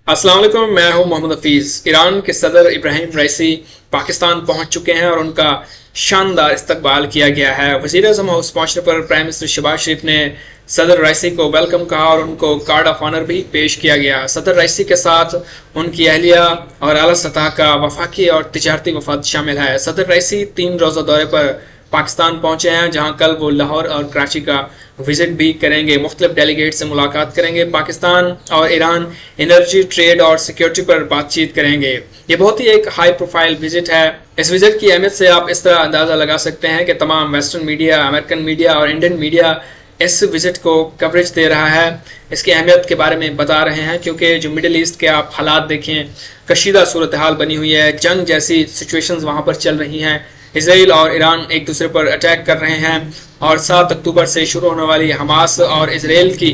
अस्सलाम वालेकुम, मैं हूं मोहम्मद हफीज। ईरान के सदर इब्राहिम रईसी पाकिस्तान पहुंच चुके हैं और उनका शानदार इस्तकबाल किया गया है। वज़ीर आज़म हाउस पहुंचने पर प्राइम मिनिस्टर शहबाज शरीफ ने सदर रईसी को वेलकम कहा और उनको कार्ड ऑफ ऑनर भी पेश किया गया। सदर रईसी के साथ उनकी अहलिया और आला सतह का वफाकी और तिजारती वफद शामिल है। सदर रईसी 3 रोज़ा दौरे पर पाकिस्तान पहुंचे हैं, जहां कल वो लाहौर और कराची का विजिट भी करेंगे। मुख्तलिफ डेलीगेट से मुलाकात करेंगे। पाकिस्तान और ईरान एनर्जी, ट्रेड और सिक्योरिटी पर बातचीत करेंगे। ये बहुत ही एक हाई प्रोफाइल विजिट है। इस विजिट की अहमियत से आप इस तरह अंदाजा लगा सकते हैं कि तमाम वेस्टर्न मीडिया, अमेरिकन मीडिया और इंडियन मीडिया इस विजिट को कवरेज दे रहा है, इसकी अहमियत के बारे में बता रहे हैं, क्योंकि जो मिडिल ईस्ट के आप हालात देखें, कशीदा सूरत हाल बनी हुई है, जंग जैसी सिचुएशंस वहाँ पर चल रही हैं। इसराइल और ईरान एक दूसरे पर अटैक कर रहे हैं और 7 अक्टूबर से शुरू होने वाली हमास और इसराइल की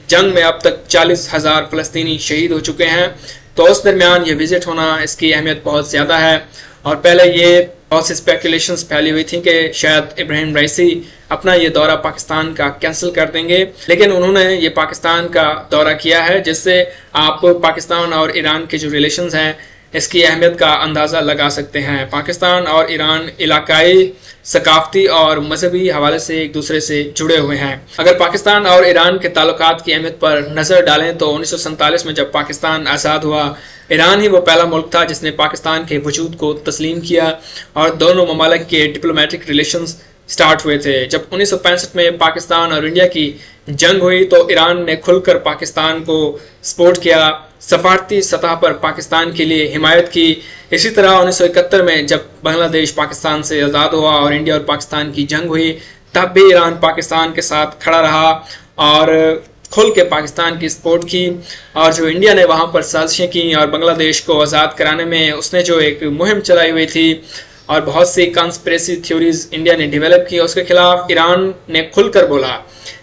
जंग में अब तक 40,000 फ़लस्तीनी शहीद हो चुके हैं। तो उस दरमियान ये विजिट होना, इसकी अहमियत बहुत ज़्यादा है। और पहले ये बहुत सी स्पेकुलेशंस फैली हुई थी कि शायद इब्राहिम रईसी अपना ये दौरा पाकिस्तान का कैंसिल कर देंगे, लेकिन उन्होंने ये पाकिस्तान का दौरा किया है, जिससे आप पाकिस्तान और ईरान के जो रिलेशंस हैं इसकी अहमियत का अंदाज़ा लगा सकते हैं। पाकिस्तान और ईरान इलाकाई, सकाफती और मजहबी हवाले से एक दूसरे से जुड़े हुए हैं। अगर पाकिस्तान और ईरान के ताल्लुकात की अहमियत पर नज़र डालें तो 1947 में जब पाकिस्तान आज़ाद हुआ, ईरान ही वो पहला मुल्क था जिसने पाकिस्तान के वजूद को तस्लीम किया और दोनों ममालिक के डिप्लोमेटिक रिलेशंस स्टार्ट हुए थे। जब 1965 में पाकिस्तान और इंडिया की जंग हुई तो ईरान ने खुलकर पाकिस्तान को सपोर्ट किया, सफारती सतह पर पाकिस्तान के लिए हिमायत की। इसी तरह 1971 में जब बांग्लादेश पाकिस्तान से आज़ाद हुआ और इंडिया और पाकिस्तान की जंग हुई, तब भी ईरान पाकिस्तान के साथ खड़ा रहा और खुल के पाकिस्तान की सपोर्ट की। और जो इंडिया ने वहाँ पर साजिशें की और बांग्लादेश को आज़ाद कराने में उसने जो एक मुहिम चलाई हुई थी और बहुत सी कॉन्स्पिरेसी थ्योरीज इंडिया ने डेवलप की, उसके खिलाफ ईरान ने खुलकर बोला।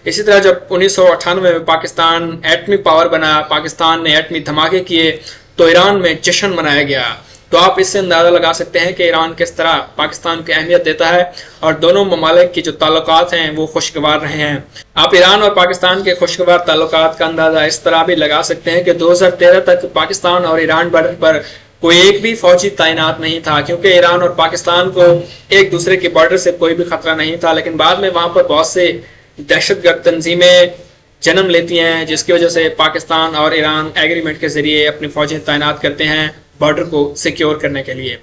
इसी तरह जब 1998 में पाकिस्तान एटमी पावर बना, पाकिस्तान ने एटमी धमाके किए, तो ईरान में जश्न मनाया गया। तो आप इससे अंदाज़ा लगा सकते हैं कि ईरान किस तरह पाकिस्तान को अहमियत देता है और दोनों ममालिक की जो ताल्लुकात हैं वो खुशगवार रहे हैं। आप ईरान और पाकिस्तान के खुशगवार ताल्लुकात का अंदाज़ा इस तरह भी लगा सकते हैं कि 2013 तक पाकिस्तान और ईरान बॉर्डर पर कोई एक भी फौजी तैनात नहीं था, क्योंकि ईरान और पाकिस्तान को एक दूसरे के बॉर्डर से कोई भी खतरा नहीं था। लेकिन बाद में वहाँ पर बहुत से दहशतगर्द तंजीमें जन्म लेती हैं, जिसकी वजह से पाकिस्तान और ईरान एग्रीमेंट के जरिए अपनी फौजें तैनात करते हैं बॉर्डर को सिक्योर करने के लिए।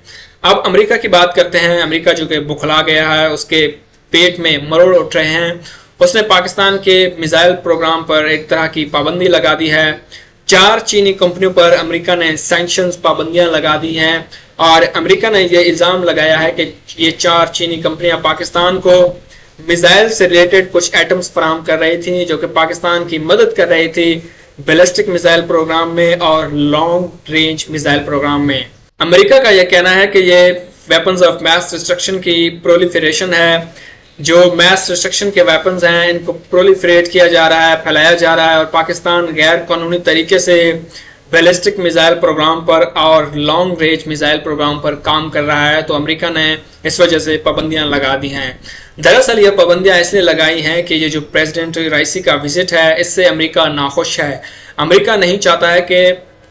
अब अमेरिका की बात करते हैं। अमेरिका जो कि बुखला गया है, उसके पेट में मरोड़ उठ रहे हैं। उसने पाकिस्तान के मिसाइल प्रोग्राम पर एक तरह की पाबंदी लगा दी है। 4 चीनी कंपनियों पर अमेरिका ने सैंक्शंस, पाबंदियां लगा दी हैं और अमेरिका ने यह इल्ज़ाम लगाया है कि ये 4 चीनी कंपनियां पाकिस्तान को मिसाइल से रिलेटेड कुछ एटम्स फराहम कर रही थी, जो कि पाकिस्तान की मदद कर रही थी बैलिस्टिक मिसाइल प्रोग्राम में और लॉन्ग रेंज मिसाइल प्रोग्राम में। अमेरिका का यह कहना है कि ये वेपन्स ऑफ मैस डिस्ट्रक्शन की प्रोलिफरेशन है। जो मैस डिस्ट्रक्शन के वेपन्स हैं इनको प्रोलिफरेट किया जा रहा है, फैलाया जा रहा है और पाकिस्तान गैर कानूनी तरीके से बैलिस्टिक मिसाइल प्रोग्राम पर और लॉन्ग रेंज मिसाइल प्रोग्राम पर काम कर रहा है। तो अमेरिका ने इस वजह से पाबंदियां लगा दी हैं। दरअसल ये पाबंदियां इसलिए लगाई हैं कि ये जो प्रेसिडेंट रईसी का विजिट है, इससे अमेरिका नाखुश है। अमेरिका नहीं चाहता है कि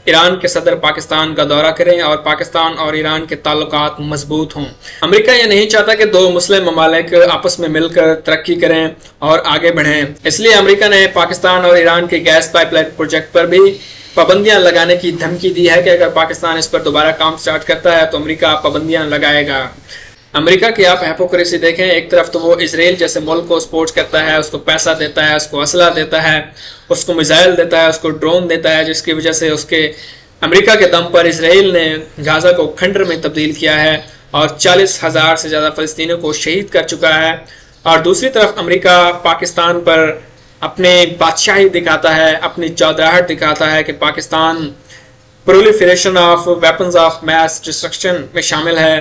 ईरान के सदर पाकिस्तान का दौरा करें और पाकिस्तान और ईरान के ताल्लुकात मजबूत हों। अमेरिका ये नहीं चाहता कि 2 मुस्लिम ममालिक आपस में मिलकर तरक्की करें और आगे बढ़ें। इसलिए अमेरिका ने पाकिस्तान और ईरान के गैस पाइपलाइन प्रोजेक्ट पर भी पाबंदियां लगाने की धमकी दी है कि अगर पाकिस्तान इस पर दोबारा काम स्टार्ट करता है तो अमेरिका पाबंदियां लगाएगा। अमेरिका की आप हिपोक्रेसी देखें, एक तरफ तो वो इसराइल जैसे मुल्क को सपोर्ट करता है, उसको पैसा देता है, उसको असला देता है, उसको मिसाइल देता है, उसको ड्रोन देता है, जिसकी वजह से उसके अमेरिका के दम पर इसराइल ने गाजा को खंडर में तब्दील किया है और 40,000 से ज़्यादा फ़लस्तीनियों को शहीद कर चुका है। और दूसरी तरफ अमेरिका पाकिस्तान पर अपने बादशाही दिखाता है, अपनी चौधराहट दिखाता है कि Pakistan proliferation of weapons of mass destruction में शामिल है।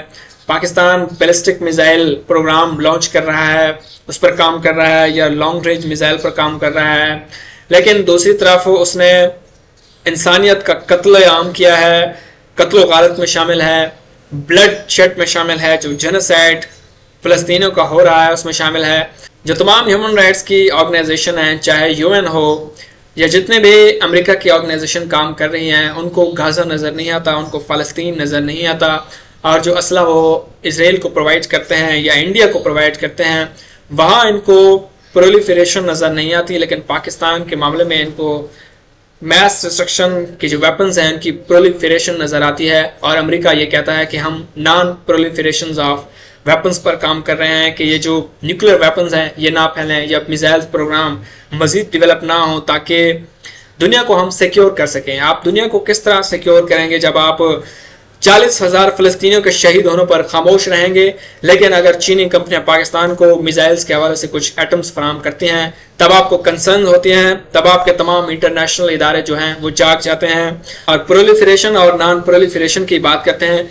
Pakistan ballistic missile programme launch कर रहा है, उस पर काम कर रहा है, या लॉन्ग रेंज मिसाइल पर काम कर रहा है। लेकिन दूसरी तरफ उसने इंसानियत का कत्ल आम किया है, कत्ल गारत में शामिल है, ब्लड शेड में शामिल है, जो जेनोसाइड फ़लस्तीनियों का हो रहा है उसमें शामिल है। जो तमाम ह्यूमन राइट्स की ऑर्गेनाइजेशन हैं, चाहे यूएन हो, یا جتنے بھی امریکہ کی آرگنائزیشن کام کر رہی ہیں ان کو غزہ نظر نہیں آتا، ان کو فلسطین نظر نہیں آتا، اور جو اسلحہ وہ اسرائیل کو پرووائڈ کرتے ہیں یا انڈیا کو پرووائڈ کرتے ہیں وہاں ان کو پرولیفریشن نظر نہیں آتی، لیکن پاکستان کے معاملے میں ان کو میس ڈسٹرکشن کی جو ویپنز ہیں ان کی پرولیفریشن نظر آتی ہے، اور امریکہ یہ کہتا ہے کہ ہم نان پرولیفریشنز آف ویپنز پر کام کر رہے ہیں کہ یہ جو نیوکلیر ویپنز ہیں یہ نہ پھیلیں یا میزائل پروگرام مزید ڈیولپ نہ ہوں تاکہ دنیا کو ہم سیکیور کر سکیں۔ آپ دنیا کو کس طرح سیکیور کریں گے جب آپ 40,000 فلسطینیوں کے شہید ہونے پر خاموش رہیں گے، لیکن اگر چینی کمپنیاں پاکستان کو میزائلز کے حوالے سے کچھ ایٹمز فراہم کرتی ہیں تب آپ کو کنسرن ہوتی ہیں، تب آپ کے تمام انٹرنیشنل ادارے جو ہیں وہ جاگ جاتے ہیں اور پرولیفریشن اور نان پرولیفریشن کی بات کرتے ہیں،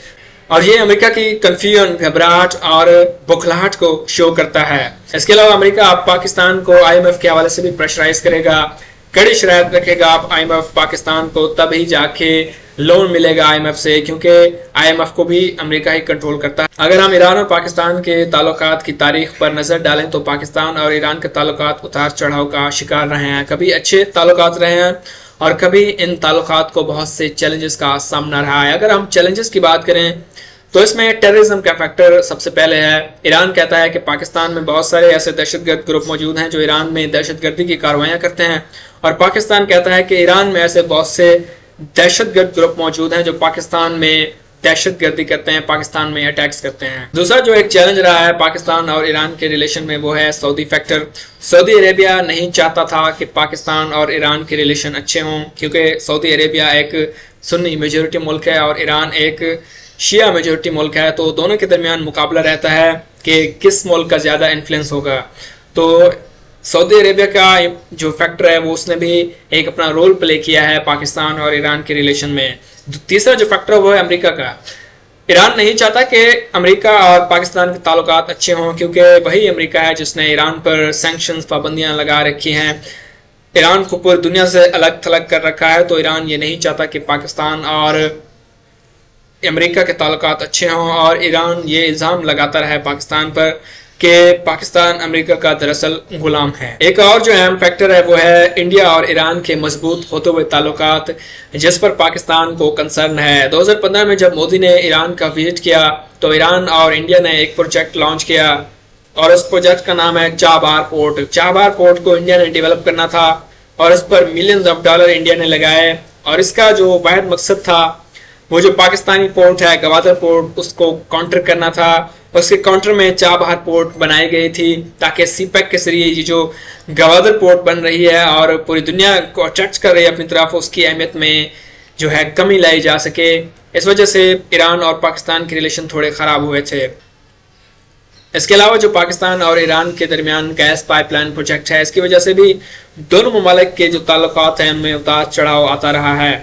اور یہ امریکہ کی کنفیوژن، گھبراہٹ اور بکھلاہٹ کو شو کرتا ہے۔ اس کے علاوہ امریکہ اب پاکستان کو IMF کے حوالے سے بھی پریشرائز کرے گا، کڑی شرائط رکھے گا اب IMF پاکستان کو، تب ہی جا کے لون ملے گا IMF سے، کیونکہ IMF کو بھی امریکہ ہی کنٹرول کرتا ہے۔ اگر ہم ایران اور پاکستان کے تعلقات کی تاریخ پر نظر ڈالیں تو پاکستان اور ایران کے تعلقات اتار چڑھاؤ کا شکار رہے ہیں، کبھی اچھے تعلقات رہے ہیں اور کبھی ان تعلقات کو بہت سے چیلنجز کا سامنا رہا ہے۔ اگر ہم چیلنجز کی بات کریں تو اس میں ٹیررزم کا فیکٹر سب سے پہلے ہے۔ ایران کہتا ہے کہ پاکستان میں بہت سارے ایسے دہشت گرد گروپ موجود ہیں جو ایران میں دہشت گردی کی کارروائیاں کرتے ہیں، اور پاکستان کہتا ہے کہ ایران میں ایسے بہت سے دہشت گرد گروپ موجود ہیں جو پاکستان میں دہشت گردی کرتے ہیں، پاکستان میں اٹیکس کرتے ہیں۔ دوسرا جو ایک چیلنج رہا ہے پاکستان اور ایران کے ریلیشن میں وہ ہے سعودی فیکٹر۔ سعودی عربیہ نہیں چاہتا تھا کہ پاکستان اور ایران کے ریلیشن اچھے ہوں، کیونکہ سعودی عربیہ ایک سنی میجورٹی ملک ہے اور ایران ایک شیعہ میجورٹی ملک ہے، تو دونوں کے درمیان مقابلہ رہتا ہے کہ کس ملک کا زیادہ انفلوئنس ہوگا۔ تو سعودی عربیہ کا جو فیکٹر ہے وہ اس نے بھی ایک اپنا رول پلے کیا ہے پاکستان اور ایران کے ریلیشن میں۔ تیسرا جو فیکٹر وہ ہے امریکہ کا۔ ایران نہیں چاہتا کہ امریکہ اور پاکستان کے تعلقات اچھے ہوں، کیونکہ وہی امریکہ ہے جس نے ایران پر سینکشنز، پابندیاں لگا رکھی ہیں، ایران کو پوری دنیا سے الگ تھلگ کر رکھا ہے، تو ایران یہ نہیں چاہتا کہ پاکستان اور امریکہ کے تعلقات اچھے ہوں، اور ایران یہ الزام لگاتا رہا ہے پاکستان پر کہ پاکستان امریکہ کا دراصل غلام ہے۔ ایک اور جو اہم فیکٹر ہے وہ ہے انڈیا اور ایران کے مضبوط ہوتے ہوئے تعلقات، جس پر پاکستان کو کنسرن ہے۔ 2015 میں جب مودی نے ایران کا وزٹ کیا تو ایران اور انڈیا نے ایک پروجیکٹ لانچ کیا، اور اس پروجیکٹ کا نام ہے چابہار پورٹ۔ چابہار پورٹ کو انڈیا نے ڈیولپ کرنا تھا اور اس پر ملینز آف ڈالر انڈیا نے لگائے، اور اس کا جو واحد مقصد تھا وہ جو پاکستانی پورٹ ہے گوادر پورٹ، اس کو کاؤنٹر کرنا تھا۔ اس کے کاؤنٹر میں چابہار پورٹ بنائی گئی تھی تاکہ سی پیک کے ذریعے یہ جو گوادر پورٹ بن رہی ہے اور پوری دنیا کو اٹریکٹ کر رہی ہے اپنی طرف، اس کی اہمیت میں جو ہے کمی لائی جا سکے۔ اس وجہ سے ایران اور پاکستان کے ریلیشن تھوڑے خراب ہوئے تھے۔ اس کے علاوہ جو پاکستان اور ایران کے درمیان گیس پائپ لائن پروجیکٹ ہے، اس کی وجہ سے بھی دونوں ممالک کے جو تعلقات ہیں ان میں اتار چڑھاؤ آتا رہا ہے۔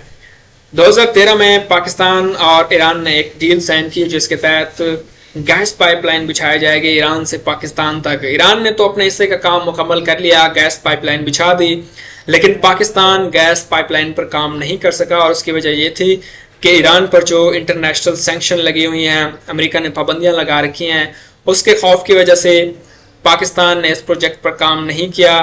2013 میں پاکستان اور ایران نے ایک ڈیل سائن کی جس کے تحت گیس پائپ لائن بچھائی جائے گی ایران سے پاکستان تک۔ ایران نے تو اپنے حصے کا کام مکمل کر لیا، گیس پائپ لائن بچھا دی، لیکن پاکستان گیس پائپ لائن پر کام نہیں کر سکا، اور اس کی وجہ یہ تھی کہ ایران پر جو انٹرنیشنل سینکشن لگی ہوئی ہیں، امریکہ نے پابندیاں لگا رکھی ہیں، اس کے خوف کی وجہ سے پاکستان نے اس پروجیکٹ پر کام نہیں کیا،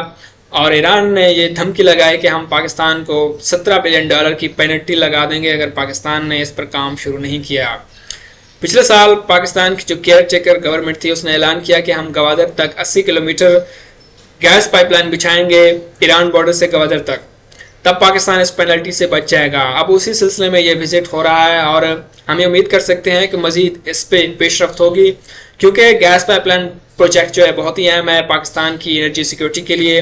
اور ایران نے یہ دھمکی لگائی کہ ہم پاکستان کو $17 بلین کی پینلٹی لگا دیں گے اگر پاکستان نے اس پر کام شروع نہیں کیا۔ پچھلے سال پاکستان کی جو کیئر ٹیکر گورنمنٹ تھی اس نے اعلان کیا کہ ہم گوادر تک 80 کلومیٹر گیس پائپ لائن بچھائیں گے ایران بارڈر سے گوادر تک، تب پاکستان اس پینلٹی سے بچ جائے گا۔ اب اسی سلسلے میں یہ وزٹ ہو رہا ہے اور ہم یہ امید کر سکتے ہیں کہ مزید اس پہ پیش رفت ہوگی، کیونکہ گیس پائپ لائن پروجیکٹ جو ہے بہت ہی اہم ہے پاکستان کی انرجی سیکیورٹی کے لیے،